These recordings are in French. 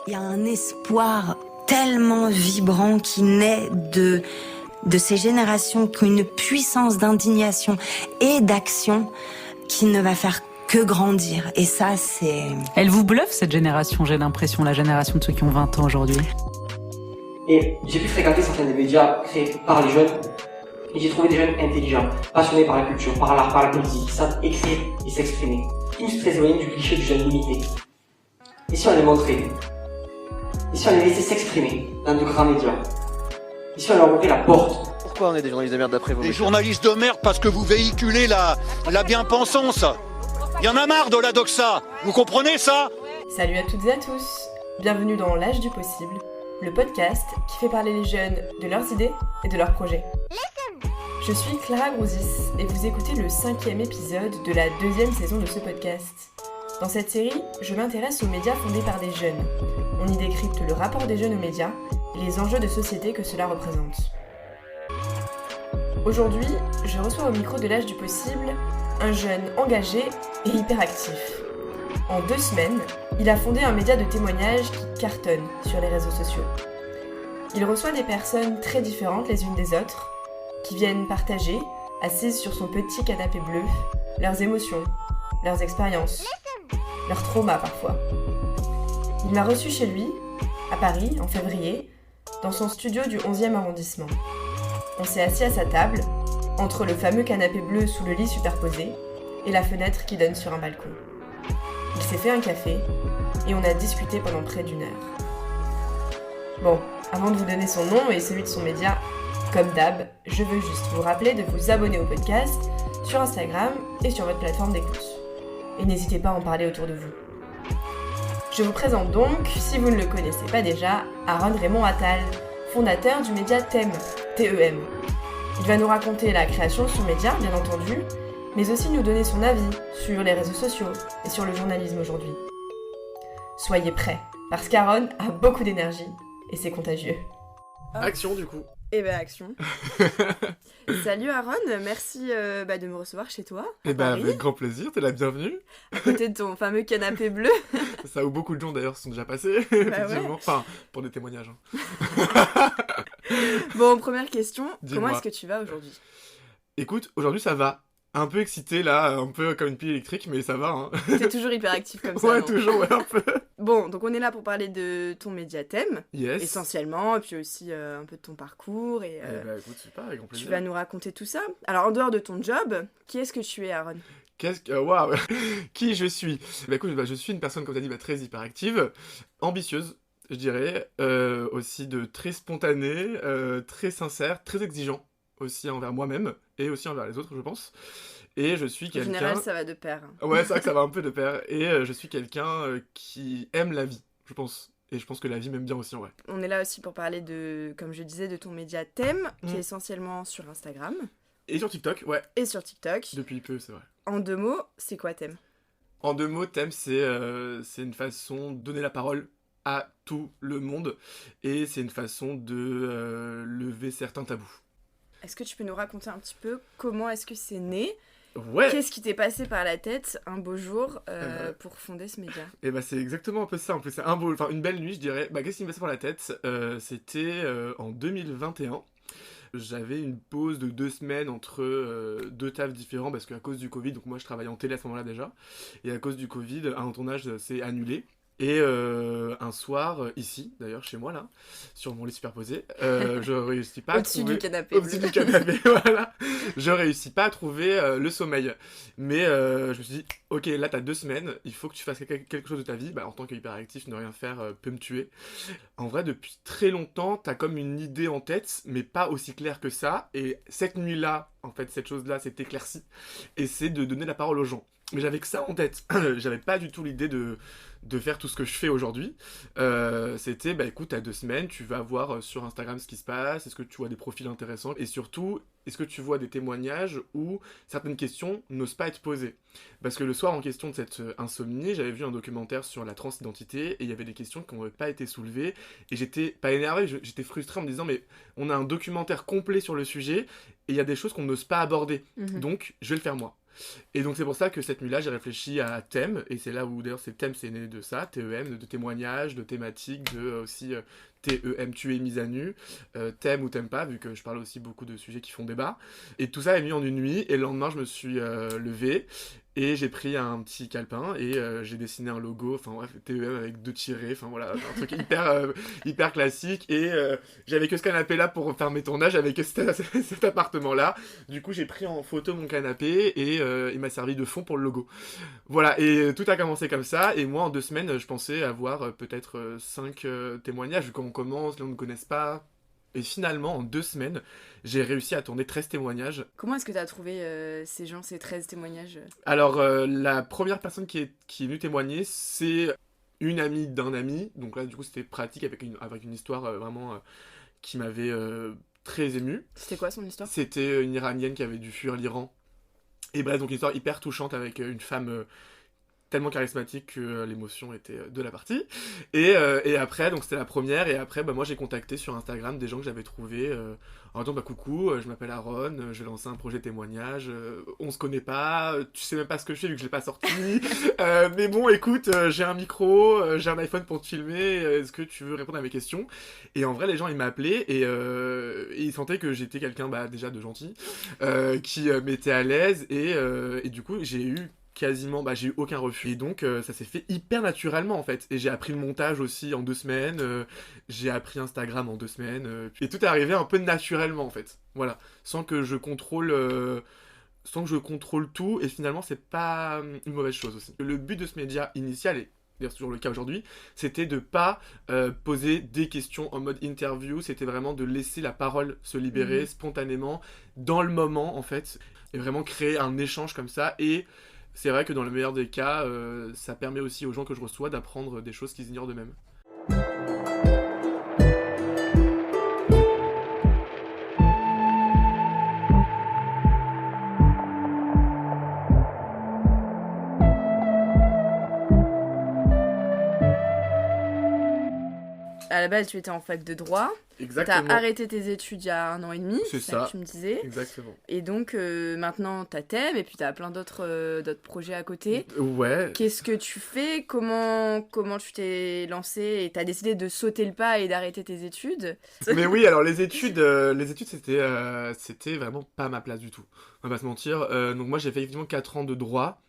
Il y a un espoir tellement vibrant qui naît de ces générations qui ont une puissance d'indignation et d'action qui ne va faire que grandir. Et ça, c'est... Elle vous bluffe, cette génération, j'ai l'impression, la génération de ceux qui ont 20 ans aujourd'hui. Et j'ai pu fréquenter certains des médias créés par les jeunes, et j'ai trouvé des jeunes intelligents, passionnés par la culture, par l'art, par la politique, qui savent écrire et s'exprimer. Tous très éloignés du cliché du jeune limité. Et si on les montrait? Et si on les laissait s'exprimer dans de grands médias? Et si on leur ouvrait la porte? Pourquoi on est des journalistes de merde d'après vous? Des journalistes de merde parce que vous véhiculez la bien-pensance. Il y en a marre de la doxa. Vous comprenez ça? Salut à toutes et à tous. Bienvenue dans L'Âge du Possible, le podcast qui fait parler les jeunes de leurs idées et de leurs projets. Je suis Clara Grouzis et vous écoutez le 5e épisode de la 2e saison de ce podcast. Dans cette série, je m'intéresse aux médias fondés par des jeunes. On y décrypte le rapport des jeunes aux médias et les enjeux de société que cela représente. Aujourd'hui, je reçois au micro de L'Âge du Possible un jeune engagé et hyperactif. En 2 semaines, il a fondé un média de témoignages qui cartonne sur les réseaux sociaux. Il reçoit des personnes très différentes les unes des autres, qui viennent partager, assises sur son petit canapé bleu, leurs émotions, leurs expériences, leurs traumas parfois. Il m'a reçu chez lui, à Paris, en février, dans son studio du 11e arrondissement. On s'est assis à sa table, entre le fameux canapé bleu sous le lit superposé et la fenêtre qui donne sur un balcon. Il s'est fait un café et on a discuté pendant près d'1 heure. Bon, avant de vous donner son nom et celui de son média, comme d'hab, je veux juste vous rappeler de vous abonner au podcast sur Instagram et sur votre plateforme d'écoute. Et n'hésitez pas à en parler autour de vous. Je vous présente donc, si vous ne le connaissez pas déjà, Aaron Raymond Attal, fondateur du média TEM, T-E-M. Il va nous raconter la création de son média, bien entendu, mais aussi nous donner son avis sur les réseaux sociaux et sur le journalisme aujourd'hui. Soyez prêts, parce qu'Aaron a beaucoup d'énergie et c'est contagieux. Action du coup. Eh ben action. Salut Aaron, merci de me recevoir chez toi. Eh ben avec grand plaisir, t'es la bienvenue. À côté de ton fameux canapé bleu. Ça où beaucoup de gens d'ailleurs sont déjà passés, Bah effectivement. Ouais. Enfin, pour des témoignages. Hein. Bon, première question, Dis-moi. comment est-ce que tu vas aujourd'hui? Écoute, aujourd'hui ça va. Un peu excité là, un peu comme une pile électrique, mais ça va. Hein. T'es toujours hyper actif comme ça, Ouais, non? toujours, ouais, un peu. Bon, donc on est là pour parler de ton média thème, Yes. essentiellement, et puis aussi un peu de ton parcours, et Eh ben écoute, super, avec grand tu plaisir. vas nous raconter tout ça. Alors, en dehors de ton job, qui est-ce que tu es, Aaron? Qu'est-ce que... Waouh. Qui je suis? Bah écoute, je suis une personne, comme tu as dit, très hyperactive, ambitieuse, je dirais, aussi de très spontanée, très sincère, très exigeant, aussi envers moi-même, et aussi envers les autres, je pense. Et je suis En quelqu'un... général, ça va de pair. Ouais, c'est vrai que ça va un peu de pair. Et je suis quelqu'un qui aime la vie, je pense. Et je pense que la vie m'aime bien aussi, en vrai. On est là aussi pour parler de, comme je disais, de ton média thème, qui Mm. est essentiellement sur Instagram Et sur TikTok, ouais, et sur TikTok. depuis peu, c'est vrai. En 2 mots, c'est quoi thème? En 2 mots, thème, c'est une façon de donner la parole à tout le monde. Et c'est une façon de lever certains tabous. Est-ce que tu peux nous raconter un petit peu comment est-ce que c'est né? Ouais. Qu'est-ce qui t'est passé par la tête un beau jour pour fonder ce média? Et bah c'est exactement un peu ça, en plus c'est une belle nuit je dirais. Bah qu'est-ce qui me passait par la tête? C'était en 2021. J'avais une pause de 2 semaines entre 2 tafs différents parce qu'à cause du Covid, donc moi je travaillais en télé à ce moment-là déjà, et à cause du Covid, un tournage s'est annulé. Et un soir, ici, d'ailleurs, chez moi, là, sur mon lit superposé, je réussis pas à Au-dessus trouver... du canapé Au-dessus bleu. du canapé, voilà. Je réussis pas à trouver le sommeil. Mais je me suis dit, ok, là, t'as 2 semaines, il faut que tu fasses quelque chose de ta vie. Bah, en tant qu'hyperactif, ne rien faire peut me tuer. En vrai, depuis très longtemps, t'as comme une idée en tête, mais pas aussi claire que ça. Et cette nuit-là, en fait, cette chose-là s'est éclaircie. Et c'est de donner la parole aux gens. Mais j'avais que ça en tête. J'avais pas du tout l'idée de faire tout ce que je fais aujourd'hui. C'était, bah écoute, t'as 2 semaines, tu vas voir sur Instagram ce qui se passe, est-ce que tu vois des profils intéressants, et surtout, est-ce que tu vois des témoignages où certaines questions n'osent pas être posées. Parce que le soir en question de cette insomnie, j'avais vu un documentaire sur la transidentité, et il y avait des questions qui n'avaient pas été soulevées, et j'étais pas énervé, j'étais frustré en me disant, mais on a un documentaire complet sur le sujet, et il y a des choses qu'on n'ose pas aborder, Mhm. donc je vais le faire moi. Et donc c'est pour ça que cette nuit-là, j'ai réfléchi à thème, et c'est là où d'ailleurs thème, c'est né de ça, TEM, de témoignages, de thématiques, de aussi TEM, tuer, mise à nu, thème ou thème pas, vu que je parle aussi beaucoup de sujets qui font débat. Et tout ça est mis en une nuit, et le lendemain, je me suis levé, et j'ai pris un petit calepin, et j'ai dessiné un logo, enfin bref, TEM avec 2 tirés, enfin voilà, un truc hyper classique, et j'avais que ce canapé-là pour faire mes tournages, j'avais que cet appartement-là. Du coup, j'ai pris en photo mon canapé, et il m'a servi de fond pour le logo. Voilà, et tout a commencé comme ça, et moi, en 2 semaines, je pensais avoir peut-être 5 témoignages, vu qu'on commence, les gens ne me connaissent pas. Et finalement, en 2 semaines, j'ai réussi à tourner 13 témoignages. Comment est-ce que tu as trouvé ces gens, ces 13 témoignages? Alors, la première personne qui est venue témoigner, c'est une amie d'un ami. Donc là, du coup, c'était pratique avec une histoire vraiment qui m'avait très ému. C'était quoi son histoire? C'était une Iranienne qui avait dû fuir l'Iran. Et bref, donc une histoire hyper touchante avec une femme tellement charismatique que l'émotion était de la partie. Et après, donc c'était la première, et après, moi j'ai contacté sur Instagram des gens que j'avais trouvés en disant coucou, je m'appelle Aaron, je vais lancer un projet témoignage, on se connaît pas, tu sais même pas ce que je fais vu que je l'ai pas sorti, mais bon écoute, j'ai un micro, j'ai un iPhone pour te filmer, est-ce que tu veux répondre à mes questions? Et en vrai les gens ils m'appelaient et ils sentaient que j'étais quelqu'un déjà de gentil, qui m'était à l'aise, et du coup j'ai eu j'ai eu aucun refus. Et donc, ça s'est fait hyper naturellement, en fait. Et j'ai appris le montage aussi en 2 semaines. J'ai appris Instagram en 2 semaines. Et tout est arrivé un peu naturellement, en fait. Voilà. Sans que je contrôle tout. Et finalement, c'est pas une mauvaise chose aussi. Le but de ce média initial, et d'ailleurs c'est toujours le cas aujourd'hui, c'était de pas poser des questions en mode interview. C'était vraiment de laisser la parole se libérer spontanément, dans le moment, en fait. Et vraiment créer un échange comme ça. Et c'est vrai que dans le meilleur des cas, ça permet aussi aux gens que je reçois d'apprendre des choses qu'ils ignorent d'eux-mêmes. À la base, tu étais en fac de droit. Exactement. T'as arrêté tes études il y a 1 an et demi, c'est ça que tu me disais. Exactement. Et donc, maintenant, t'as thème, et puis t'as plein d'autres projets à côté. Ouais. Qu'est-ce que tu fais? Comment tu t'es lancé et t'as décidé de sauter le pas et d'arrêter tes études? Mais oui, alors les études c'était vraiment pas ma place du tout. On va pas se mentir. Donc moi j'ai fait effectivement 4 ans de droit.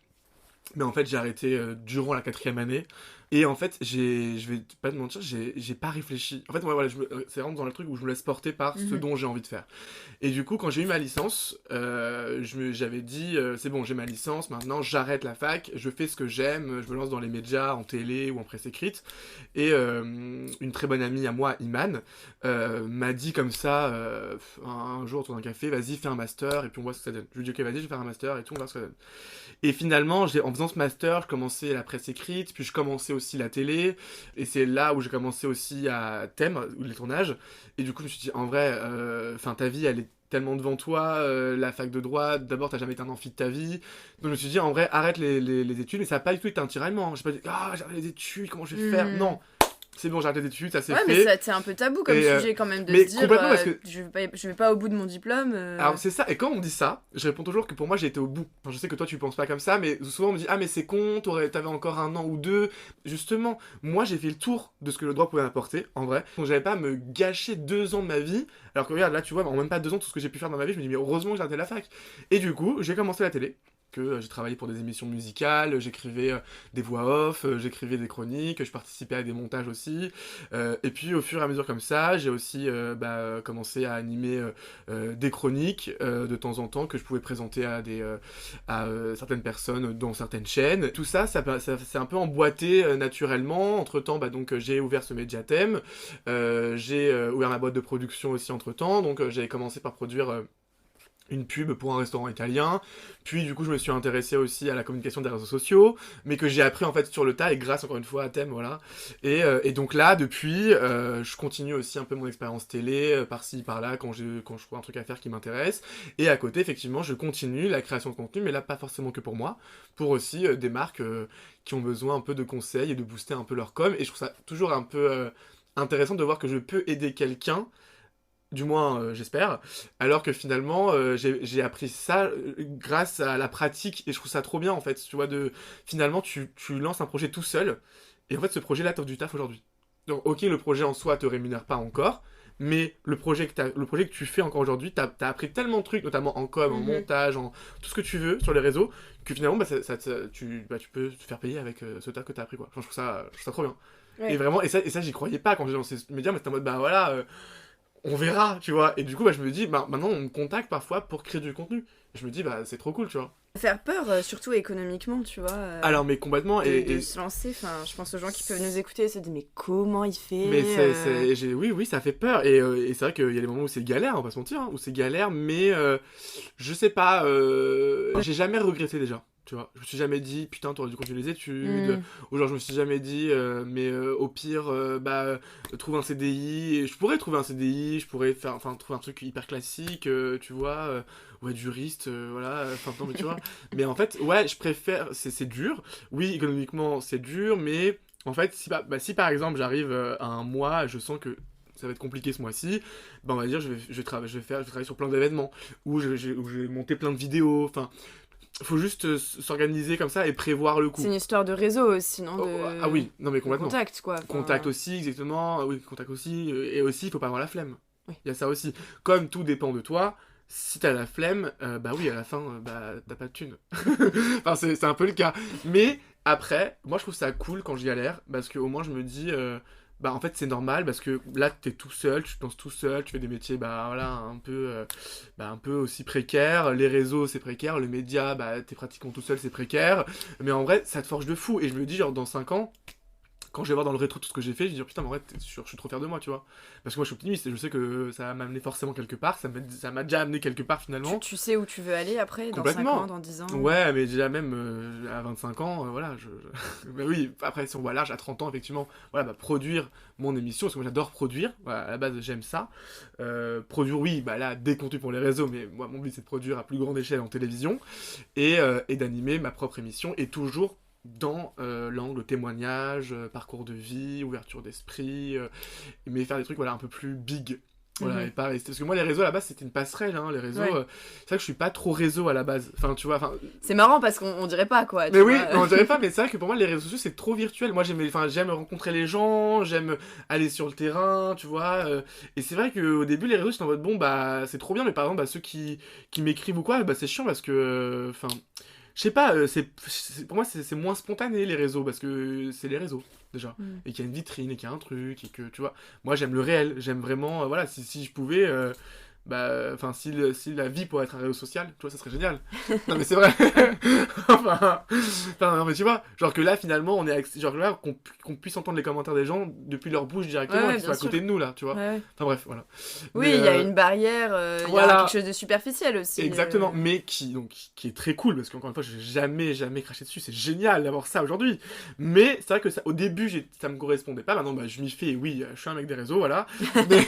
Mais en fait, j'ai arrêté durant la 4e année. Et en fait, je vais pas te mentir, j'ai pas réfléchi. En fait, ouais, voilà, c'est vraiment dans le truc où je me laisse porter par ce dont j'ai envie de faire. Et du coup, quand j'ai eu ma licence, j'avais dit, c'est bon, j'ai ma licence, maintenant j'arrête la fac, je fais ce que j'aime, je me lance dans les médias, en télé ou en presse écrite. Et une très bonne amie à moi, Iman, m'a dit comme ça, un jour autour d'un café, vas-y, fais un master, et puis on voit ce que ça donne. Je lui dis, ok, vas-y, je vais faire un master, et tout, on va voir ce que ça donne. Et finalement, en faisant ce master, je commençais la presse écrite, puis je commençais aussi la télé, et c'est là où j'ai commencé aussi à thème, les tournages, et du coup je me suis dit, en vrai, ta vie elle est tellement devant toi, la fac de droit, d'abord t'as jamais été un amphi de ta vie, donc je me suis dit, en vrai, arrête les études, mais ça n'a pas du tout été un tiraillement, j'ai pas dit, j'arrête les études, comment je vais faire, non. C'est bon, j'arrête les études, ça s'est fait. Ouais, mais c'est un peu tabou comme sujet quand même de se dire parce que... je vais pas au bout de mon diplôme. Alors c'est ça, et quand on me dit ça, je réponds toujours que pour moi j'ai été au bout. Enfin, je sais que toi tu penses pas comme ça, mais souvent on me dit mais c'est con, t'avais encore 1 an ou 2. Justement, moi j'ai fait le tour de ce que le droit pouvait m'apporter, en vrai. Donc j'avais pas à me gâcher 2 ans de ma vie, alors que regarde là tu vois, en même pas 2 ans tout ce que j'ai pu faire dans ma vie, je me dis mais heureusement que j'ai arrêté la fac. Et du coup, j'ai commencé la télé. Que j'ai travaillé pour des émissions musicales, j'écrivais des voix off, j'écrivais des chroniques, je participais à des montages aussi, et puis au fur et à mesure comme ça, j'ai aussi commencé à animer des chroniques de temps en temps que je pouvais présenter à certaines personnes dans certaines chaînes. Tout ça s'est un peu emboîté naturellement. Entre temps, donc j'ai ouvert ce Mediathème, j'ai ouvert ma boîte de production aussi entre temps, donc j'avais commencé par produire une pub pour un restaurant italien, puis du coup je me suis intéressé aussi à la communication des réseaux sociaux, mais que j'ai appris en fait sur le tas et grâce encore une fois à Thème, voilà. Et donc là depuis, je continue aussi un peu mon expérience télé, par-ci par-là quand je trouve un truc à faire qui m'intéresse, et à côté effectivement je continue la création de contenu, mais là pas forcément que pour moi, pour aussi des marques qui ont besoin un peu de conseils et de booster un peu leur com, et je trouve ça toujours un peu intéressant de voir que je peux aider quelqu'un Du moins, j'espère. Alors que finalement, j'ai appris ça grâce à la pratique. Et je trouve ça trop bien, en fait. Tu vois, finalement, tu lances un projet tout seul. Et en fait, ce projet-là t'offre du taf aujourd'hui. Donc, ok, le projet en soi te rémunère pas encore. Mais le projet que tu fais encore aujourd'hui, t'as appris tellement de trucs, notamment en com, en montage, en tout ce que tu veux sur les réseaux, que finalement, bah, tu peux te faire payer avec ce taf que t'as appris, quoi. Enfin, je trouve ça trop bien. Ouais. Et vraiment, et ça j'y croyais pas quand j'ai lancé ce média, mais c'était en mode, bah voilà, on verra, tu vois. Et du coup, bah, je me dis, bah, maintenant, on me contacte parfois pour créer du contenu. Et je me dis, bah, c'est trop cool, tu vois. Faire peur, surtout économiquement, tu vois. Alors, mais complètement, de se lancer, enfin, je pense aux gens qui peuvent nous écouter et se dire, mais comment il fait mais oui, ça fait peur. Et c'est vrai qu'il y a des moments où c'est galère, on va pas se mentir, hein, où c'est galère, mais je sais pas, j'ai jamais regretté déjà. Tu vois, je me suis jamais dit, putain, t'aurais dû continuer les études. Ou genre, je me suis jamais dit, mais au pire, trouve un CDI. Et je pourrais trouver un CDI, je pourrais trouver un truc hyper classique, tu vois, ou être juriste, voilà. Enfin, non, mais tu vois. Mais en fait, ouais, je préfère, c'est dur. Oui, économiquement, c'est dur, mais en fait, si par exemple, j'arrive à un mois, je sens que ça va être compliqué ce mois-ci, ben on va dire, je vais travailler sur plein d'événements, où je vais monter plein de vidéos, enfin. Faut juste s'organiser comme ça et prévoir le coup. C'est une histoire de réseau aussi, non Ah oui, non mais complètement. Contact, quoi. Enfin... Contact aussi, exactement. Oui, contact aussi. Et aussi, il faut pas avoir la flemme. Oui. Il y a ça aussi. Comme tout dépend de toi, si t'as la flemme, bah oui, à la fin, t'as pas de thune. Enfin, c'est un peu le cas. Mais après, moi, je trouve ça cool quand j'y galère, parce qu'au moins, je me dis... bah en fait c'est normal parce que là t'es tout seul, tu te lances tout seul, tu fais des métiers bah voilà un peu aussi précaires, les réseaux c'est précaire, le média bah t'es pratiquement tout seul c'est précaire, mais en vrai ça te forge de fou et je me dis genre dans 5 ans quand je vais voir dans le rétro tout ce que j'ai fait, je vais dire putain mais en vrai je suis trop fier de moi tu vois, parce que moi je suis optimiste et je sais que ça va m'amener forcément quelque part, ça m'a déjà amené quelque part finalement. Tu sais où tu veux aller après, dans 5 ans, dans 10 ans. Ouais mais déjà même à 25 ans, voilà, bah oui, après si on voit large, à 30 ans effectivement, voilà, bah produire mon émission, parce que moi j'adore produire, voilà, à la base j'aime ça, produire oui, bah là des contenus pour les réseaux, mais moi mon but c'est de produire à plus grande échelle en télévision, et d'animer ma propre émission, et toujours dans l'angle témoignage, parcours de vie, ouverture d'esprit, mais faire des trucs voilà un peu plus big. Voilà, et pas rester... Parce que moi, les réseaux, à la base, c'était une passerelle, hein, les réseaux... Ouais. C'est vrai que je suis pas trop réseau, à la base. Enfin, tu vois, c'est marrant, parce qu'on dirait pas, quoi. Mais oui, on dirait pas, mais c'est vrai que pour moi, les réseaux sociaux, c'est trop virtuel. Moi, j'aime rencontrer les gens, j'aime aller sur le terrain, tu vois. Et c'est vrai qu'au début, les réseaux, j'étais en mode, bon, bah, c'est trop bien, mais par exemple, bah, ceux qui m'écrivent ou quoi, bah, c'est chiant, parce que... Enfin... Je sais pas, pour moi c'est moins spontané les réseaux, parce que c'est les réseaux déjà, et qu'il y a une vitrine, et qu'il y a un truc, et que tu vois, moi j'aime le réel, j'aime vraiment, voilà, si je pouvais, si la vie pourrait être un réseau social, tu vois, ça serait génial. Non mais c'est vrai. enfin, non mais tu vois, genre que là finalement on est, genre là qu'on puisse entendre les commentaires des gens depuis leur bouche directement, et qu'ils soient à côté de nous là, tu vois. Ouais. Enfin bref, voilà. Oui, il y a une barrière, il y a quelque chose de superficiel aussi. Exactement, mais qui est très cool, parce qu'encore une fois, j'ai jamais craché dessus, c'est génial d'avoir ça aujourd'hui. Mais c'est vrai que au début, ça me correspondait pas, maintenant bah, je m'y fais, oui, je suis un mec des réseaux, voilà. Mais,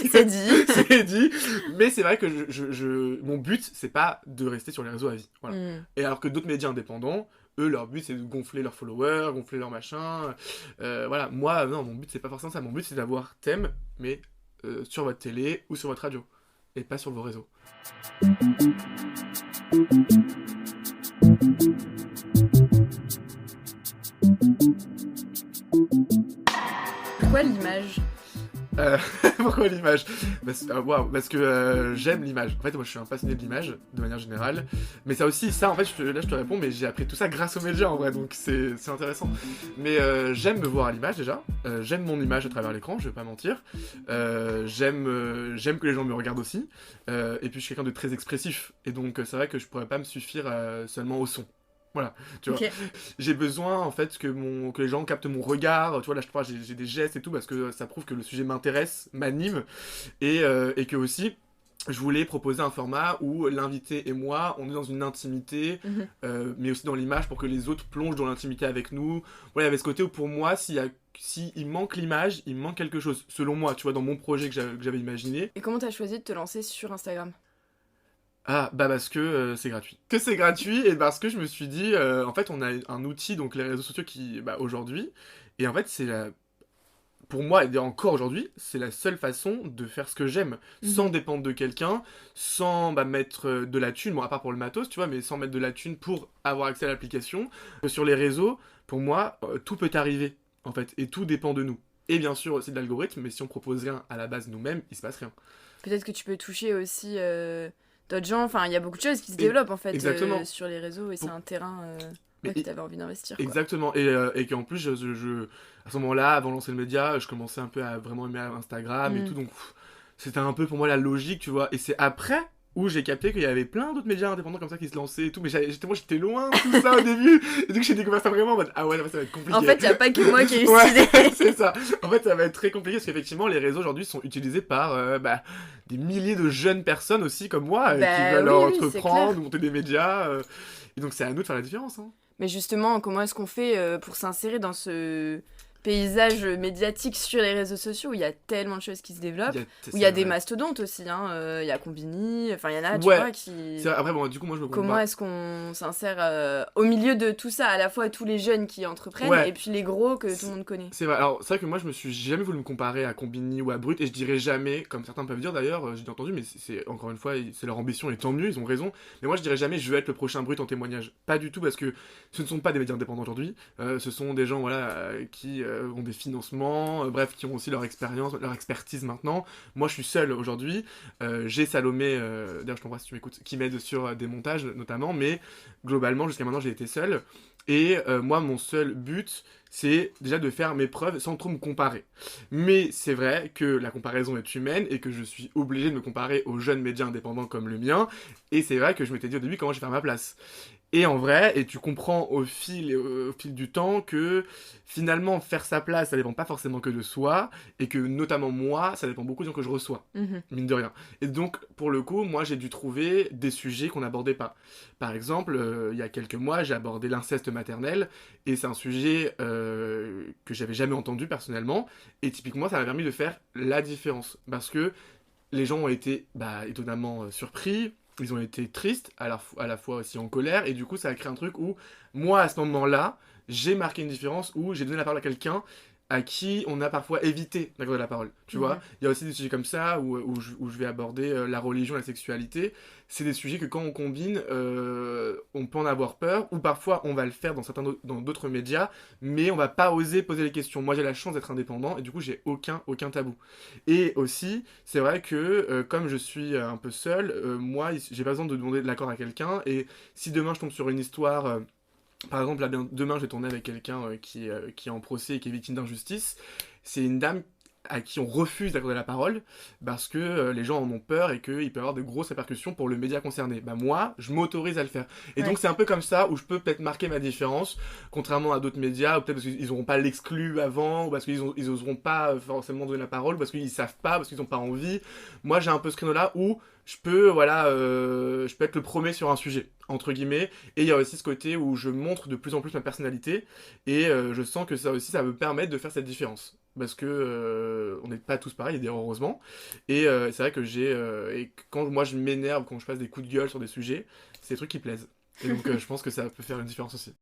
c'est dit. C'est dit. Mais c'est vrai que mon but, c'est pas de rester sur les réseaux à vie. Voilà. Et alors que d'autres médias indépendants, eux, leur but, c'est de gonfler leurs followers, gonfler leur machin. Voilà, moi, non, mon but, c'est pas forcément ça. Mon but, c'est d'avoir thème, mais sur votre télé ou sur votre radio. Et pas sur vos réseaux. Pourquoi l'image ? Pourquoi l'image ? Parce que j'aime l'image. En fait, moi, je suis un passionné de l'image, de manière générale. Mais ça aussi, en fait, là, je te réponds, mais j'ai appris tout ça grâce aux médias, en vrai, donc c'est intéressant. Mais j'aime me voir à l'image, déjà. J'aime mon image à travers l'écran, je vais pas mentir. J'aime que les gens me regardent aussi. Et puis, je suis quelqu'un de très expressif. Et donc, c'est vrai que je pourrais pas me suffire seulement au son. Voilà, tu vois. Okay. J'ai besoin en fait que les gens captent mon regard, tu vois, là je crois j'ai des gestes et tout parce que ça prouve que le sujet m'intéresse, m'anime et que aussi je voulais proposer un format où l'invité et moi on est dans une intimité mais aussi dans l'image pour que les autres plongent dans l'intimité avec nous. Voilà, il y avait ce côté où pour moi s'il manque l'image, il manque quelque chose, selon moi, tu vois, dans mon projet que j'avais imaginé. Et comment t'as choisi de te lancer sur Instagram ? Ah, bah parce que c'est gratuit. Que c'est gratuit et parce que je me suis dit, en fait, on a un outil, donc les réseaux sociaux qui, bah, aujourd'hui, et en fait, pour moi, et encore aujourd'hui, c'est la seule façon de faire ce que j'aime, sans dépendre de quelqu'un, sans mettre de la thune, bon, à part pour le matos, tu vois, mais sans mettre de la thune pour avoir accès à l'application. Sur les réseaux, pour moi, tout peut arriver, en fait, et tout dépend de nous. Et bien sûr aussi de l'algorithme, mais si on propose rien à la base nous-mêmes, il se passe rien. Peut-être que tu peux toucher aussi d'autres gens. Enfin, il y a beaucoup de choses qui se développent en fait Exactement. sur les réseaux et c'est un terrain Mais que tu avais envie d'investir. Quoi. Exactement, et qu'en plus, à ce moment-là, avant de lancer le média, je commençais un peu à vraiment aimer Instagram et tout, donc c'était un peu pour moi la logique, tu vois. Et c'est après où j'ai capté qu'il y avait plein d'autres médias indépendants comme ça qui se lançaient et tout, mais j'étais loin de tout ça au début, et donc j'ai découvert ça vraiment en mode, ah ouais, ça va être compliqué. En fait, il n'y a pas que moi qui ai eu Ouais, cette idée. c'est ça. En fait, ça va être très compliqué parce qu'effectivement, les réseaux aujourd'hui sont utilisés par des milliers de jeunes personnes aussi comme moi qui veulent oui, c'est entreprendre, clair. monter des médias. Et donc, c'est à nous de faire la différence. Hein. Mais justement, comment est-ce qu'on fait pour s'insérer dans ce paysage médiatique sur les réseaux sociaux où il y a tellement de choses qui se développent, où il y a des mastodontes aussi, il y a Combini, enfin il y en a, tu vois, qui... Après, bon, du coup, moi, je me Comment est-ce qu'on s'insère au milieu de tout ça, à la fois tous les jeunes qui entreprennent et puis les gros que tout le monde connaît. C'est vrai, alors c'est vrai que moi, je me suis jamais voulu me comparer à Combini ou à Brut, et je dirais jamais, comme certains peuvent dire d'ailleurs, j'ai entendu, mais c'est encore une fois, c'est leur ambition, et tant mieux, ils ont raison, mais moi, je dirais jamais, je veux être le prochain Brut en témoignage. Pas du tout, parce que ce ne sont pas des médias indépendants aujourd'hui, ce sont des gens, voilà, qui ont des financements, bref, qui ont aussi leur expérience, leur expertise maintenant. Moi, je suis seul aujourd'hui. J'ai Salomé, d'ailleurs, je t'embrasse si tu m'écoutes, qui m'aide sur des montages notamment, mais globalement, jusqu'à maintenant, j'ai été seul. Et moi, mon seul but, c'est déjà de faire mes preuves sans trop me comparer. Mais c'est vrai que la comparaison est humaine et que je suis obligé de me comparer aux jeunes médias indépendants comme le mien. Et c'est vrai que je m'étais dit au début comment je vais faire ma place. Et en vrai, et tu comprends au fil du temps que finalement faire sa place, ça dépend pas forcément que de soi, et que notamment moi, ça dépend beaucoup des gens que je reçois, mine de rien. Et donc, pour le coup, moi j'ai dû trouver des sujets qu'on n'abordait pas. Par exemple, il y a quelques mois, j'ai abordé l'inceste maternel, et c'est un sujet que j'avais jamais entendu personnellement, et typiquement ça m'a permis de faire la différence, parce que les gens ont été étonnamment surpris. Ils ont été tristes, à la fois aussi en colère, et du coup ça a créé un truc où, moi à ce moment-là, j'ai marqué une différence, où j'ai donné la parole à quelqu'un à qui on a parfois évité d'accorder la parole, tu vois. Il y a aussi des sujets comme ça, où je vais aborder la religion, la sexualité. C'est des sujets que quand on combine, on peut en avoir peur, ou parfois on va le faire dans d'autres médias, mais on va pas oser poser les questions. Moi j'ai la chance d'être indépendant, et du coup j'ai aucun tabou. Et aussi, c'est vrai que comme je suis un peu seul, moi j'ai pas besoin de demander de l'accord à quelqu'un, et si demain je tombe sur une histoire... par exemple, là, demain, je vais tourner avec quelqu'un qui est en procès et qui est victime d'injustice. C'est une dame à qui on refuse d'accorder la parole parce que les gens en ont peur et qu'il peut y avoir de grosses répercussions pour le média concerné. Moi, je m'autorise à le faire. Et donc, c'est un peu comme ça où je peux peut-être marquer ma différence, contrairement à d'autres médias, ou peut-être parce qu'ils n'auront pas l'exclu avant, ou parce qu'ils n'oseront pas forcément donner la parole, parce qu'ils savent pas, parce qu'ils n'ont pas envie. Moi, j'ai un peu ce créneau-là où je peux être le premier sur un sujet, entre guillemets, et il y a aussi ce côté où je montre de plus en plus ma personnalité, et je sens que ça aussi, ça me permet de faire cette différence, parce que on n'est pas tous pareils, d'ailleurs, heureusement, et c'est vrai que et quand moi je m'énerve, quand je passe des coups de gueule sur des sujets, c'est des trucs qui plaisent, et donc je pense que ça peut faire une différence aussi.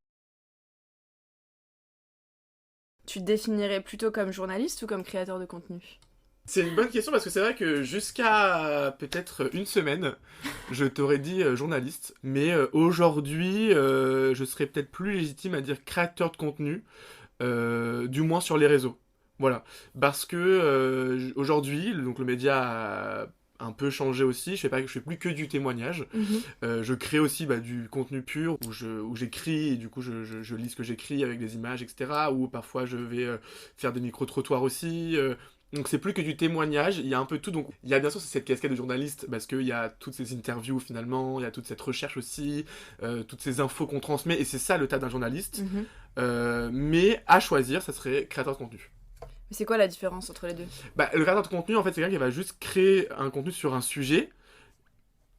Tu te définirais plutôt comme journaliste ou comme créateur de contenu ? C'est une bonne question parce que c'est vrai que jusqu'à peut-être une semaine, je t'aurais dit journaliste, mais aujourd'hui, je serais peut-être plus légitime à dire créateur de contenu, du moins sur les réseaux. Voilà, parce que aujourd'hui, donc le média a un peu changé aussi, je fais plus que du témoignage, je crée aussi du contenu pur où j'écris et du coup je lis ce que j'écris avec des images, etc. Ou parfois je vais faire des micro-trottoirs aussi. Donc c'est plus que du témoignage, il y a un peu tout. Donc il y a bien sûr cette casquette de journaliste parce qu'il y a toutes ces interviews finalement, il y a toute cette recherche aussi, toutes ces infos qu'on transmet, et c'est ça le tas d'un journaliste. Mais à choisir, ça serait créateur de contenu. Mais c'est quoi la différence entre les deux ? Le créateur de contenu, en fait, c'est quelqu'un qui va juste créer un contenu sur un sujet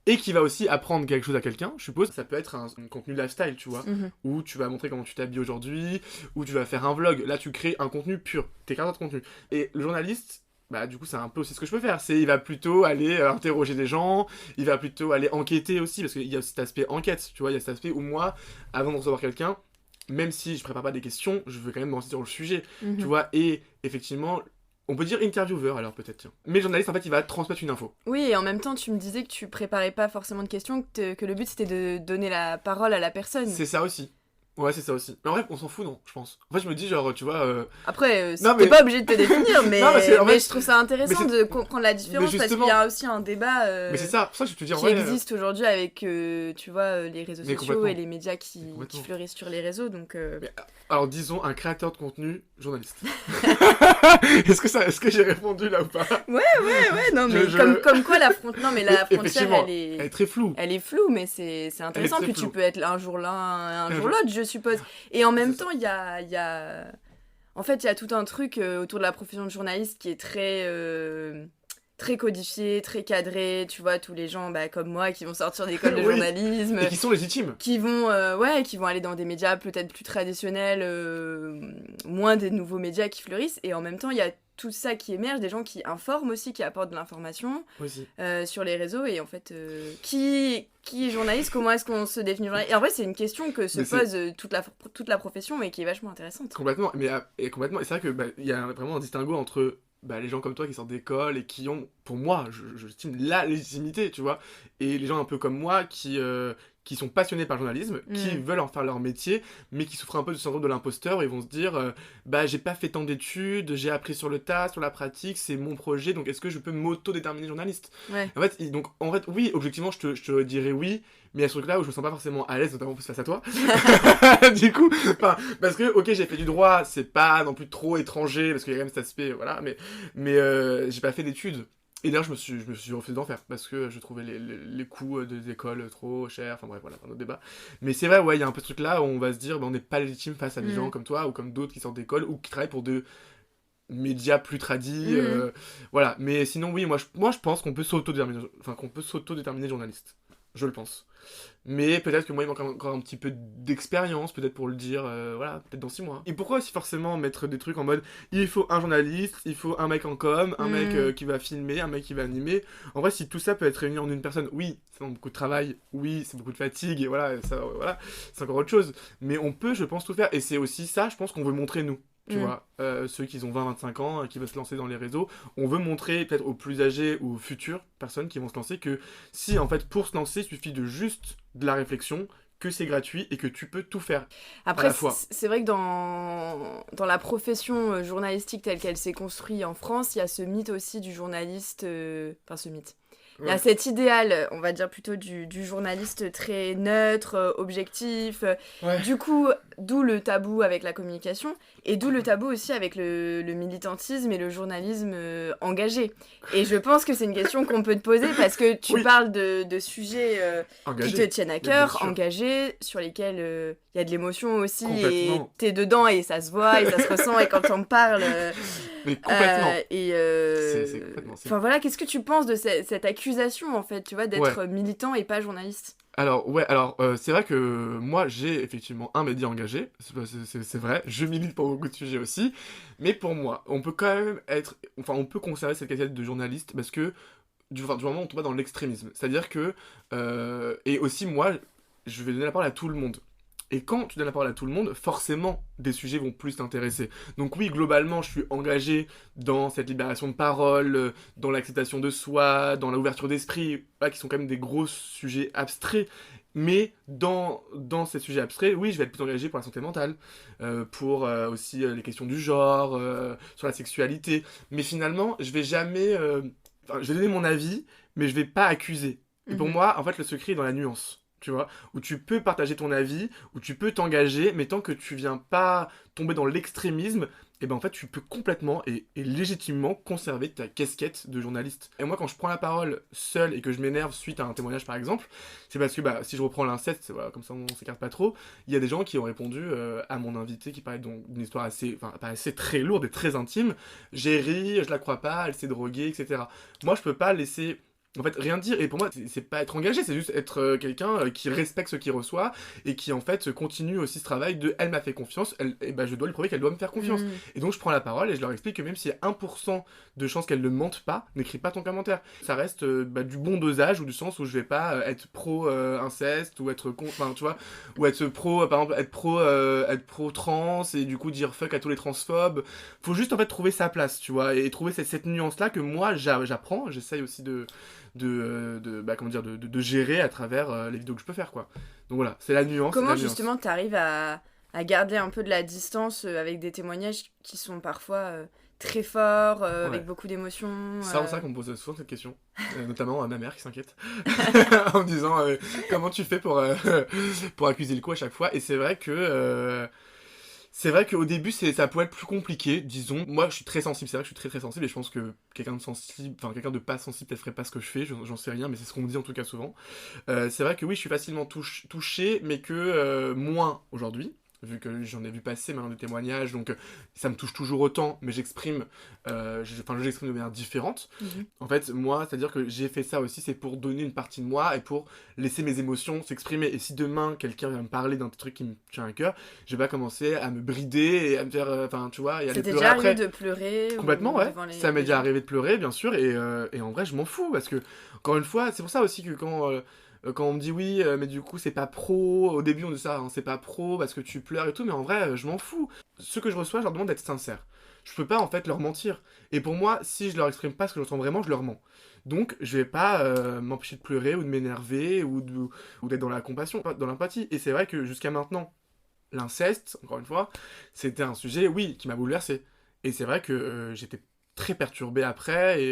et qui va aussi apprendre quelque chose à quelqu'un, je suppose. Ça peut être un contenu lifestyle, tu vois, où tu vas montrer comment tu t'habilles aujourd'hui, où tu vas faire un vlog. Là, tu crées un contenu pur, t'es créateur de contenu. Et le journaliste, du coup, c'est un peu aussi ce que je peux faire. Il va plutôt aller interroger des gens, il va plutôt aller enquêter aussi, parce qu'il y a cet aspect enquête, tu vois, il y a cet aspect où moi, avant de recevoir quelqu'un, même si je prépare pas des questions, je veux quand même me renseigner sur le sujet, tu vois, et effectivement... On peut dire intervieweur alors peut-être, tiens. Mais le journaliste en fait il va transmettre une info. Oui, et en même temps tu me disais que tu préparais pas forcément de questions, que le but c'était de donner la parole à la personne. C'est ça aussi. Ouais, c'est ça aussi. Mais en vrai, on s'en fout, non, je pense. En fait, je me dis, genre, tu vois... Après, t'es pas obligé de te définir, mais, non, mais je trouve ça intéressant de comprendre la différence, parce qu'il y a aussi un débat mais c'est ça, pour ça que je te dis, en qui vrai, existe aujourd'hui avec, tu vois, les réseaux sociaux et les médias qui fleurissent sur les réseaux, donc... Mais, alors, disons, un créateur de contenu, journaliste. Est-ce que j'ai répondu là ou pas? Ouais, non, mais comme quoi la frontière, elle est très floue. Elle est floue, mais c'est intéressant, puis tu peux être un jour l'un, un jour l'autre, je suppose. Et en même temps, il y a... En fait, il y a tout un truc autour de la profession de journaliste qui est très codifié, très cadré, tu vois, tous les gens comme moi qui vont sortir d'école de journalisme. Et qui sont légitimes. Qui vont aller dans des médias peut-être plus traditionnels, moins des nouveaux médias qui fleurissent. Et en même temps, il y a tout ça qui émerge, des gens qui informent aussi, qui apportent de l'information sur les réseaux. Et en fait, qui est journaliste? Comment est-ce qu'on se définit journaliste? Et en vrai, c'est une question que se pose toute la profession et qui est vachement intéressante. Complètement. Et c'est vrai que y a vraiment un distinguo entre... les gens comme toi qui sortent d'école et qui ont, pour moi, j'estime la légitimité, tu vois, et les gens un peu comme moi qui sont passionnés par le journalisme, qui veulent en faire leur métier, mais qui souffrent un peu du syndrome de l'imposteur, ils vont se dire, j'ai pas fait tant d'études, j'ai appris sur le tas, sur la pratique, c'est mon projet, donc est-ce que je peux m'auto-déterminer journaliste? En fait, oui, objectivement, je te dirais oui, mais il y a ce truc-là où je me sens pas forcément à l'aise, notamment face à toi. Du coup, parce que, ok, j'ai fait du droit, c'est pas non plus trop étranger, parce qu'il y a quand même cet aspect, voilà, mais j'ai pas fait d'études. Et d'ailleurs, je me suis refusé d'en faire, parce que je trouvais les coûts des écoles trop chers, enfin bref, voilà, un autre débat. Mais c'est vrai, il y a un peu ce truc-là où on va se dire, on n'est pas légitime face à des gens comme toi, ou comme d'autres qui sortent d'école, ou qui travaillent pour de médias plus tradis, voilà. Mais sinon, oui, moi je pense qu'on peut s'auto-déterminer journaliste. Je le pense. Mais peut-être que moi, il manque encore un petit peu d'expérience, peut-être pour le dire, voilà, peut-être dans 6 mois. Et pourquoi aussi forcément mettre des trucs en mode, il faut un journaliste, il faut un mec en com, un mec qui va filmer, un mec qui va animer. En vrai, si tout ça peut être réuni en une personne, oui, ça demande beaucoup de travail, oui, c'est beaucoup de fatigue, et voilà, c'est encore autre chose. Mais on peut, je pense, tout faire. Et c'est aussi ça, je pense qu'on veut montrer, nous. Tu vois, ceux qui ont 20-25 ans, qui veulent se lancer dans les réseaux, on veut montrer peut-être aux plus âgés ou aux futures personnes qui vont se lancer que si, en fait, pour se lancer, il suffit de juste de la réflexion, que c'est gratuit et que tu peux tout faire. Après, c'est vrai que dans la profession journalistique telle qu'elle s'est construite en France, il y a ce mythe aussi du journaliste... ce mythe. Il y a cet idéal, on va dire plutôt du journaliste très neutre, objectif. Du coup, d'où le tabou avec la communication et d'où le tabou aussi avec le militantisme et le journalisme engagé. Et je pense que c'est une question qu'on peut te poser parce que tu parles de sujets qui te tiennent à cœur, engagés, sur lesquels il y a de l'émotion aussi et t'es dedans et ça se voit et ça se ressent et quand on parle... Mais complètement. C'est complètement. Enfin voilà, qu'est-ce que tu penses de cette accusation en fait, tu vois, d'être militant et pas journaliste? Alors c'est vrai que moi j'ai effectivement un média engagé, c'est vrai, je milite pour beaucoup de sujets aussi, mais pour moi, on peut quand même on peut conserver cette casquette de journaliste parce que du moment où on tombe pas dans l'extrémisme, c'est-à-dire que et aussi moi, je vais donner la parole à tout le monde. Et quand tu donnes la parole à tout le monde, forcément, des sujets vont plus t'intéresser. Donc oui, globalement, je suis engagé dans cette libération de parole, dans l'acceptation de soi, dans l'ouverture d'esprit, qui sont quand même des gros sujets abstraits. Mais dans ces sujets abstraits, oui, je vais être plus engagé pour la santé mentale, pour aussi les questions du genre, sur la sexualité. Mais finalement, je vais jamais... je vais donner mon avis, mais je vais pas accuser. Et pour moi, en fait, le secret est dans la nuance. Tu vois, où tu peux partager ton avis, où tu peux t'engager, mais tant que tu viens pas tomber dans l'extrémisme, et ben en fait tu peux complètement et légitimement conserver ta casquette de journaliste. Et moi quand je prends la parole seul et que je m'énerve suite à un témoignage par exemple, c'est parce que si je reprends l'inceste, comme ça on s'écarte pas trop, il y a des gens qui ont répondu à mon invité qui parlait donc d'une histoire assez très lourde et très intime. J'ai ri, je la crois pas, elle s'est droguée, etc. Moi je peux pas laisser En fait, rien dire. Et pour moi, c'est pas être engagé, c'est juste être quelqu'un qui respecte ce qu'il reçoit et qui, en fait, continue aussi ce travail de elle m'a fait confiance, et ben, je dois lui prouver qu'elle doit me faire confiance. Et donc, je prends la parole et je leur explique que même s'il y a 1% de chance qu'elle ne mente pas, n'écris pas ton commentaire. Ça reste du bon dosage ou du sens où je vais pas être pro-inceste ou être contre, enfin, tu vois, ou être pro, par exemple, être pro-trans et du coup dire fuck à tous les transphobes. Faut juste, en fait, trouver sa place, tu vois, et trouver cette nuance-là que moi, j'apprends, j'essaye aussi de gérer à travers les vidéos que je peux faire, quoi. Donc voilà, c'est la nuance. Comment justement t'arrives à garder un peu de la distance avec des témoignages qui sont parfois très forts, avec beaucoup d'émotions C'est ça qu'on me pose souvent cette question, notamment à ma mère qui s'inquiète, en me disant comment tu fais pour accuser le coup à chaque fois. Et c'est vrai qu'au début, ça pouvait être plus compliqué, disons. Moi, je suis très sensible, c'est vrai que je suis très très sensible, et je pense que quelqu'un de pas sensible peut-être ferait pas ce que je fais, j'en sais rien, mais c'est ce qu'on me dit en tout cas souvent. C'est vrai que oui, je suis facilement touché, mais que moins aujourd'hui, vu que j'en ai vu passer maintenant des témoignages, donc ça me touche toujours autant, mais j'exprime de manière différente. En fait, moi, c'est-à-dire que j'ai fait ça aussi, c'est pour donner une partie de moi et pour laisser mes émotions s'exprimer. Et si demain, quelqu'un vient me parler d'un truc qui me tient à cœur, je vais pas commencer à me brider et à me faire, tu vois, et à aller pleurer après. C'était déjà arrivé de pleurer complètement, ouais. Ça m'est déjà arrivé de pleurer, bien sûr, et en vrai, je m'en fous, parce que, encore une fois, c'est pour ça aussi que quand on me dit oui, mais du coup c'est pas pro, au début on dit ça, hein, c'est pas pro parce que tu pleures et tout, mais en vrai je m'en fous. Ce que je reçois, je leur demande d'être sincère. Je peux pas en fait leur mentir. Et pour moi, si je leur exprime pas ce que je ressens vraiment, je leur mens. Donc je vais pas m'empêcher de pleurer ou de m'énerver ou d'être dans la compassion, dans l'empathie. Et c'est vrai que jusqu'à maintenant, l'inceste, encore une fois, c'était un sujet, oui, qui m'a bouleversé. Et c'est vrai que j'étais très perturbé après,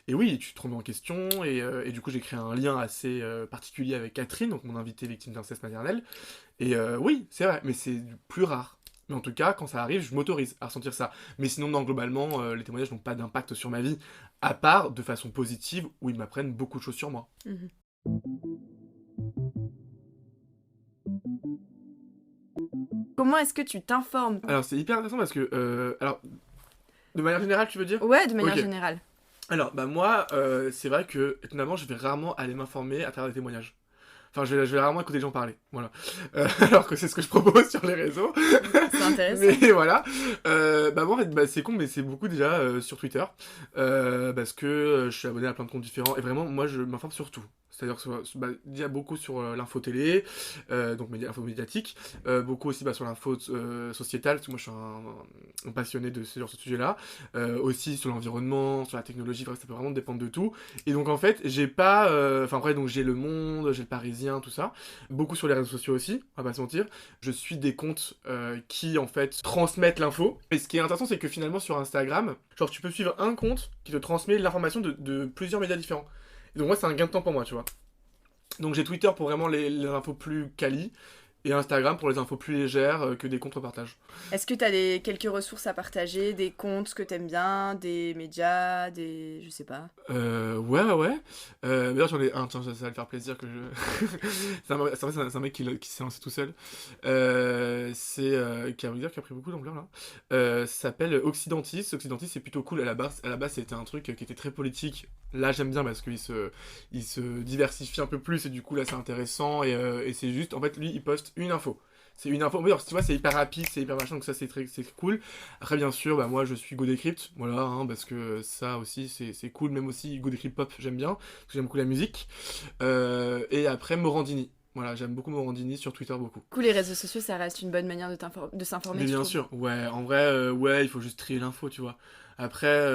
et oui, tu te remets en question, et du coup j'ai créé un lien assez particulier avec Catherine, donc mon invitée victime d'inceste maternel, et oui, c'est vrai, mais c'est plus rare. Mais en tout cas, quand ça arrive, je m'autorise à ressentir ça. Mais sinon, non, globalement, les témoignages n'ont pas d'impact sur ma vie, à part de façon positive, où ils m'apprennent beaucoup de choses sur moi. Comment est-ce que tu t'informes ? Alors, c'est hyper intéressant parce que... de manière générale, tu veux dire ? Ouais, de manière générale. Alors, moi, c'est vrai que, étonnamment, je vais rarement aller m'informer à travers des témoignages. Enfin, je vais rarement écouter les gens parler, voilà. Alors que c'est ce que je propose sur les réseaux. C'est intéressant. Mais voilà. Moi, en fait, c'est con, mais c'est beaucoup déjà sur Twitter. Parce que je suis abonné à plein de comptes différents. Et vraiment, moi, je m'informe sur tout. C'est-à-dire il y a beaucoup sur l'info télé, donc info médiatique, beaucoup aussi sur l'info sociétale, parce que moi je suis un passionné de ce sujet-là, aussi sur l'environnement, sur la technologie, ça peut vraiment dépendre de tout. Et donc en fait, j'ai pas... donc j'ai Le Monde, j'ai Le Parisien, tout ça, beaucoup sur les réseaux sociaux aussi, on va pas se mentir. Je suis des comptes qui en fait transmettent l'info. Et ce qui est intéressant, c'est que finalement sur Instagram, genre tu peux suivre un compte qui te transmet l'information de plusieurs médias différents. Donc moi c'est un gain de temps pour moi, tu vois. Donc j'ai Twitter pour vraiment les infos plus quali, et Instagram pour les infos plus légères que des contre-partages. Est-ce que t'as quelques ressources à partager, des comptes que t'aimes bien, des médias, je sais pas. Ouais. D'ailleurs j'en ai un, tiens, ça va le faire plaisir que je... c'est un mec qui s'est lancé tout seul. Qui a pris beaucoup d'ampleur là. Ça s'appelle Occidentis. Occidentis c'est plutôt cool à la base c'était un truc qui était très politique. Là j'aime bien parce qu'il se diversifie un peu plus, et du coup là c'est intéressant, et c'est juste, en fait lui il poste une info. C'est une info, tu vois, c'est hyper rapide, c'est hyper machin, donc ça c'est cool. Après bien sûr, moi je suis GoDecrypt, voilà, hein, parce que ça aussi c'est cool, même aussi GoDecrypt Pop j'aime bien, parce que j'aime beaucoup la musique. Et après Morandini. Voilà, j'aime beaucoup Morandini sur Twitter, beaucoup. Cool, les réseaux sociaux, ça reste une bonne manière de s'informer. Mais bien sûr, ouais, en vrai, il faut juste trier l'info, tu vois. Après,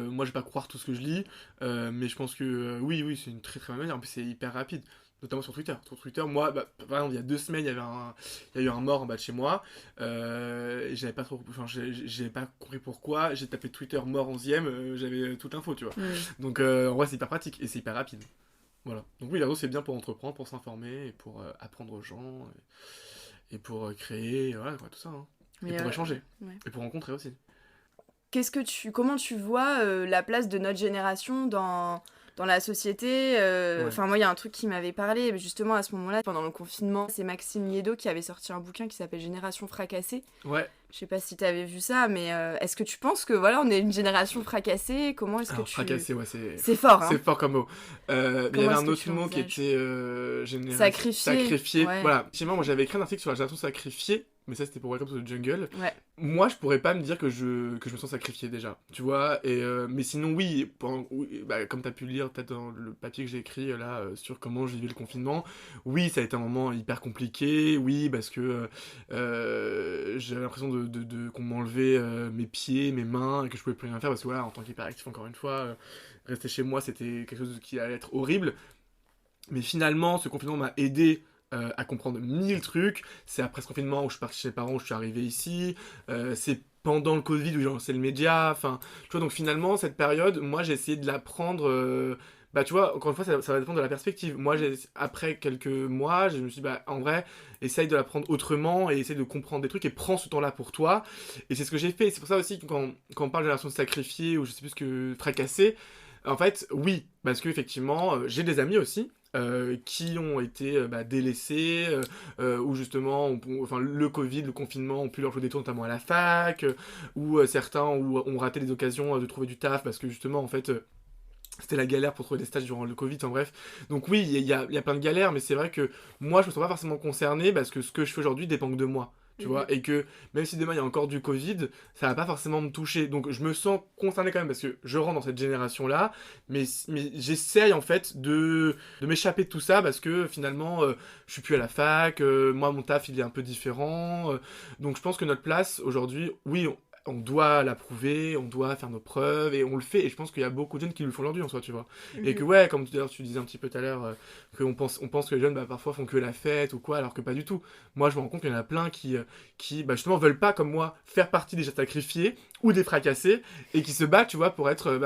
moi je vais pas croire tout ce que je lis, mais je pense que oui, c'est une très très bonne manière, en plus c'est hyper rapide, notamment sur Twitter. Sur Twitter, moi, par exemple, il y a 2 semaines, il y a eu un mort en bas de chez moi, et j'avais pas compris pourquoi, j'ai tapé Twitter mort 11ème, j'avais toute l'info, tu vois. Donc en vrai c'est hyper pratique, et c'est hyper rapide. Voilà. Donc oui, les réseaux c'est bien pour entreprendre, pour s'informer, et pour apprendre aux gens, et pour créer, voilà, tout ça. Hein. Et pour échanger, et pour rencontrer aussi. Comment tu vois la place de notre génération dans la société. Enfin, moi, il y a un truc qui m'avait parlé, justement, à ce moment-là, pendant le confinement. C'est Maxime Niedo qui avait sorti un bouquin qui s'appelle Génération fracassée. Ouais. Je sais pas si t'avais vu ça, mais est-ce que tu penses que, voilà, on est une génération fracassée? Comment est-ce que tu... Fracassée, ouais, c'est fort, hein. C'est fort comme mot. Mais il y avait un autre mot qui était... Sacrifié. Ouais. Voilà. Effectivement, moi, j'avais écrit un article sur la génération sacrifiée, mais ça, c'était pour Welcome to the Jungle. Ouais. Moi, je pourrais pas me dire que je me sens sacrifié, déjà. Tu vois, mais sinon, oui, comme t'as pu lire peut-être dans le papier que j'ai écrit, là, sur comment je vivais le confinement, oui, ça a été un moment hyper compliqué, oui, parce que j'avais l'impression qu'on m'enlevait mes pieds, mes mains, et que je pouvais plus rien faire, parce que voilà, en tant qu'hyperactif, encore une fois, rester chez moi, c'était quelque chose qui allait être horrible. Mais finalement, ce confinement m'a aidé à comprendre 1000 trucs. C'est après ce confinement où je suis parti chez mes parents, où je suis arrivé ici. C'est pendant le Covid où j'ai lancé le média. Enfin, tu vois, donc finalement, cette période, moi, j'ai essayé de la prendre... tu vois, encore une fois, ça va dépendre de la perspective. Moi, après quelques mois, je me suis dit, en vrai, essaye de la prendre autrement et essaye de comprendre des trucs et prends ce temps-là pour toi. Et c'est ce que j'ai fait. C'est pour ça aussi que quand on parle de génération sacrifiée ou je sais plus ce que fracassée, en fait, oui, parce que effectivement, j'ai des amis aussi qui ont été délaissés, ou justement, le Covid, le confinement ont pu leur jouer des tours, notamment à la fac, ou certains ont raté les occasions de trouver du taf parce que justement, en fait, c'était la galère pour trouver des stages durant le Covid, en bref. Donc oui, il y a plein de galères, mais c'est vrai que moi, je me sens pas forcément concerné parce que ce que je fais aujourd'hui dépend que de moi. Tu vois, et que même si demain il y a encore du Covid, ça va pas forcément me toucher. Donc je me sens concerné quand même parce que je rentre dans cette génération-là, mais j'essaye en fait de m'échapper de tout ça parce que finalement je suis plus à la fac, moi mon taf il est un peu différent. Donc je pense que notre place aujourd'hui, oui, on doit la prouver, on doit faire nos preuves, et on le fait, et je pense qu'il y a beaucoup de jeunes qui le font aujourd'hui en soi, tu vois. Et que ouais, comme tu disais un petit peu tout à l'heure, qu'on pense que les jeunes parfois font que la fête ou quoi, alors que pas du tout. Moi je me rends compte qu'il y en a plein qui justement veulent pas, comme moi, faire partie des sacrifiés ou des fracassés, et qui se battent, tu vois, pour être,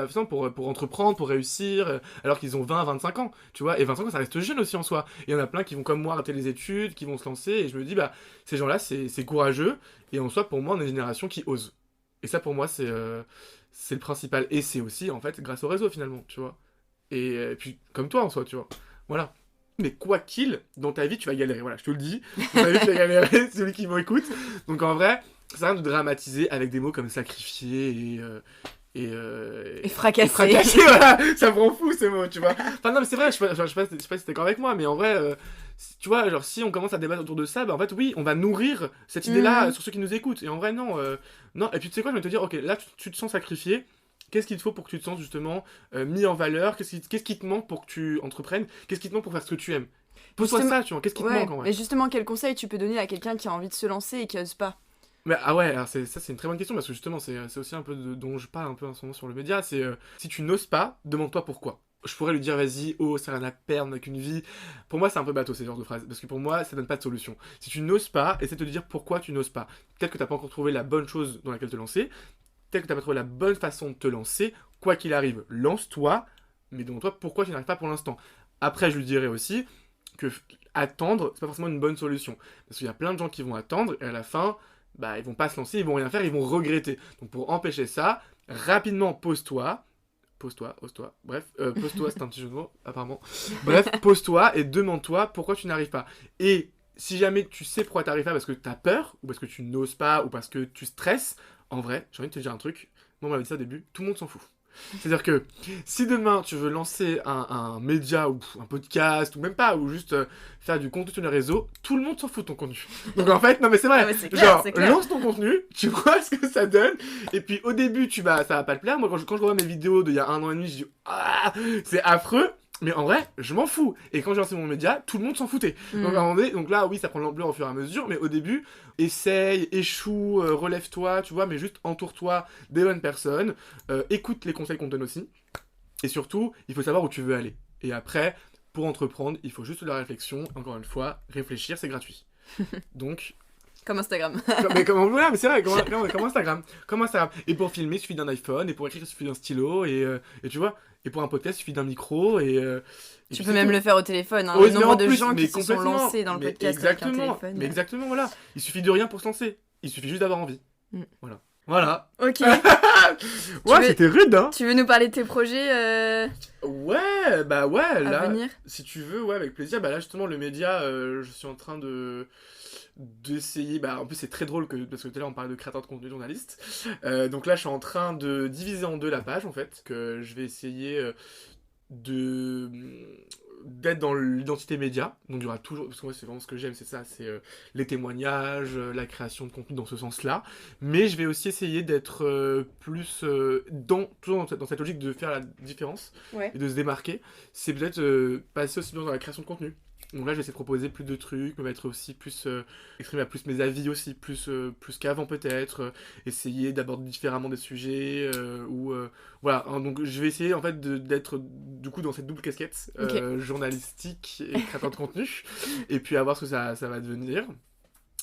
pour entreprendre, pour réussir, alors qu'ils ont 20, 25 ans, tu vois, et 25 ans ça reste jeune aussi en soi. Et il y en a plein qui vont comme moi rater les études, qui vont se lancer, et je me dis, ces gens-là c'est courageux, et en soi pour moi on est une génération qui ose. Et ça, pour moi, c'est le principal. Et c'est aussi, en fait, grâce au réseau, finalement, tu vois. Et puis, comme toi, en soi, tu vois. Voilà. Mais quoi qu'il, dans ta vie, tu vas galérer. Voilà, je te le dis. Dans ta vie, tu vas galérer, celui qui m'écoute. Donc, en vrai, ça sert à rien de dramatiser avec des mots comme sacrifier et fracassé, voilà, ça me rend fou ces mots, tu vois. Enfin non mais c'est vrai, je sais pas si t'es d'accord avec moi, mais en vrai, tu vois, genre si on commence à débattre autour de ça, en fait oui, on va nourrir cette idée-là sur ceux qui nous écoutent. Et en vrai non. Et puis tu sais quoi, je vais te dire, ok, là tu te sens sacrifié. Qu'est-ce qu'il te faut pour que tu te sens justement mis en valeur? Qu'est-ce qui te manque pour que tu entreprennes? Qu'est-ce qui te manque pour faire ce que tu aimes? Pose-toi ça, tu vois, qu'est-ce qui te manque en vrai? Mais justement, quel conseil tu peux donner à quelqu'un qui a envie de se lancer et qui ose pas? Mais, alors c'est une très bonne question parce que justement c'est aussi un peu dont je parle un peu en ce moment sur le média, c'est si tu n'oses pas, demande-toi pourquoi. Je pourrais lui dire vas-y, ça n'a rien à perdre, on n'a qu'une vie. Pour moi c'est un peu bateau ces genres de phrases, parce que pour moi ça donne pas de solution. Si tu n'oses pas, essaie de te dire pourquoi tu n'oses pas. Peut-être que t'as pas encore trouvé la bonne chose dans laquelle te lancer, peut-être que t'as pas trouvé la bonne façon de te lancer, quoi qu'il arrive, lance-toi, mais demande-toi pourquoi tu n'arrives pas pour l'instant. Après je lui dirais aussi que attendre c'est pas forcément une bonne solution, parce qu'il y a plein de gens qui vont attendre et à la fin ils vont pas se lancer, ils vont rien faire, ils vont regretter. Donc pour empêcher ça, rapidement pose-toi, bref, pose-toi, c'est un petit jeu de mots, apparemment. Bref, pose-toi et demande-toi pourquoi tu n'arrives pas. Et si jamais tu sais pourquoi tu n'arrives pas parce que tu as peur, ou parce que tu n'oses pas, ou parce que tu stresses, en vrai, j'ai envie de te dire un truc, moi on m'avait dit ça au début, tout le monde s'en fout. C'est-à-dire que si demain tu veux lancer un média ou un podcast ou même pas, ou juste faire du contenu sur les réseaux, tout le monde s'en fout de ton contenu. Donc en fait, non mais c'est vrai, c'est clair. Lance ton contenu, tu vois ce que ça donne, et puis au début ça va pas te plaire. Moi quand je revois mes vidéos d'il y a 1 an et demi, je dis c'est affreux. Mais en vrai, je m'en fous. Et quand j'ai lancé mon média, tout le monde s'en foutait. Donc, à un moment donné, donc là, oui, ça prend de l'ampleur au fur et à mesure. Mais au début, essaye, échoue, relève-toi, tu vois. Mais juste entoure-toi des bonnes personnes. Écoute les conseils qu'on te donne aussi. Et surtout, il faut savoir où tu veux aller. Et après, pour entreprendre, il faut juste de la réflexion. Encore une fois, réfléchir, c'est gratuit. Donc... Comme Instagram. mais c'est vrai, comme Instagram. Et pour filmer, il suffit d'un iPhone. Et pour écrire, il suffit d'un stylo. Et tu vois... Et pour un podcast, il suffit d'un micro et tu peux même le faire au téléphone. Le nombre de gens qui se sont lancés dans le podcast avec un téléphone. Mais exactement, voilà. Il suffit de rien pour se lancer. Il suffit juste d'avoir envie. Voilà. Voilà. Ok. Ouais, c'était rude, hein. Tu veux nous parler de tes projets Ouais, bah ouais, à là, venir? si tu veux, ouais, avec plaisir. Bah là, justement, le média, je suis en train d'essayer, bah en plus c'est très drôle parce que tout à l'heure on parlait de créateur de contenu journaliste, donc là je suis en train de diviser en deux la page en fait, que je vais essayer d'être dans l'identité média, donc il y aura toujours, parce que moi c'est vraiment ce que j'aime, c'est ça, c'est les témoignages, la création de contenu dans ce sens-là, mais je vais aussi essayer d'être plus toujours dans cette logique de faire la différence, Ouais. et de se démarquer, c'est peut-être passer aussi bien dans la création de contenu. Donc là, je vais essayer de proposer plus de trucs, me mettre aussi plus, exprimer plus mes avis aussi, plus qu'avant peut-être, essayer d'aborder différemment des sujets, voilà. Hein, donc je vais essayer en fait d'être du coup dans cette double casquette, journalistique et créateur de contenu, et puis à voir ce que ça va devenir,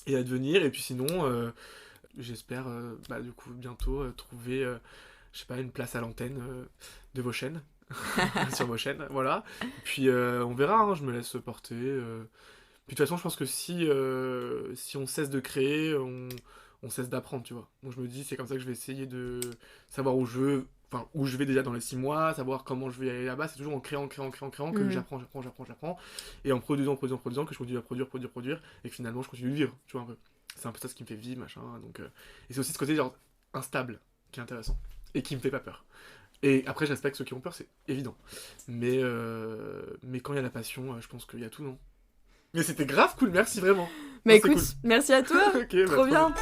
et puis sinon, j'espère bah, du coup bientôt trouver, je sais pas, une place à l'antenne de vos chaînes. Sur vos chaînes, voilà. Puis on verra, hein, je me laisse porter. Puis de toute façon, je pense que si on cesse de créer, on cesse d'apprendre, tu vois. Donc je me dis, c'est comme ça que je vais essayer de savoir où je vais déjà dans les 6 mois, savoir comment je vais aller là-bas. C'est toujours en créant que j'apprends. Et en produisant, que je continue à produire, et que finalement je continue de vivre, tu vois, un peu. C'est un peu ça ce qui me fait vivre, machin. Donc, et c'est aussi ce côté genre instable qui est intéressant et qui me fait pas peur. Et après, je respecte ceux qui ont peur, c'est évident. Mais quand il y a la passion, je pense qu'il y a tout, non? Mais c'était grave cool, merci vraiment. Mais Non, écoute, cool. merci à toi. Ok, bah, trop bien.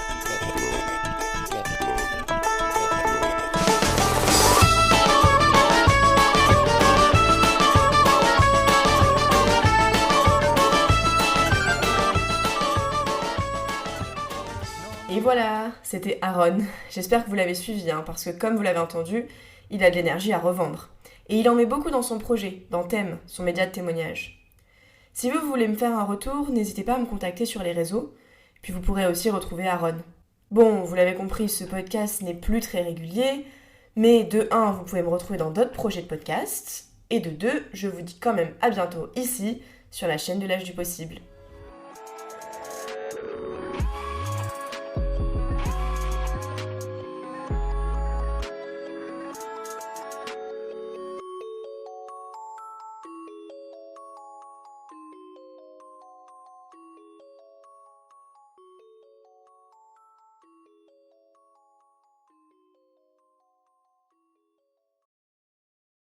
Et voilà, c'était Aaron. J'espère que vous l'avez suivi, hein, parce que comme vous l'avez entendu, il a de l'énergie à revendre. Et il en met beaucoup dans son projet, dans Thème, son média de témoignage. Si vous voulez me faire un retour, n'hésitez pas à me contacter sur les réseaux, puis vous pourrez aussi retrouver Aaron. Bon, vous l'avez compris, ce podcast n'est plus très régulier, mais de 1, vous pouvez me retrouver dans d'autres projets de podcast, et de 2, je vous dis quand même à bientôt ici, sur la chaîne de l'âge du possible.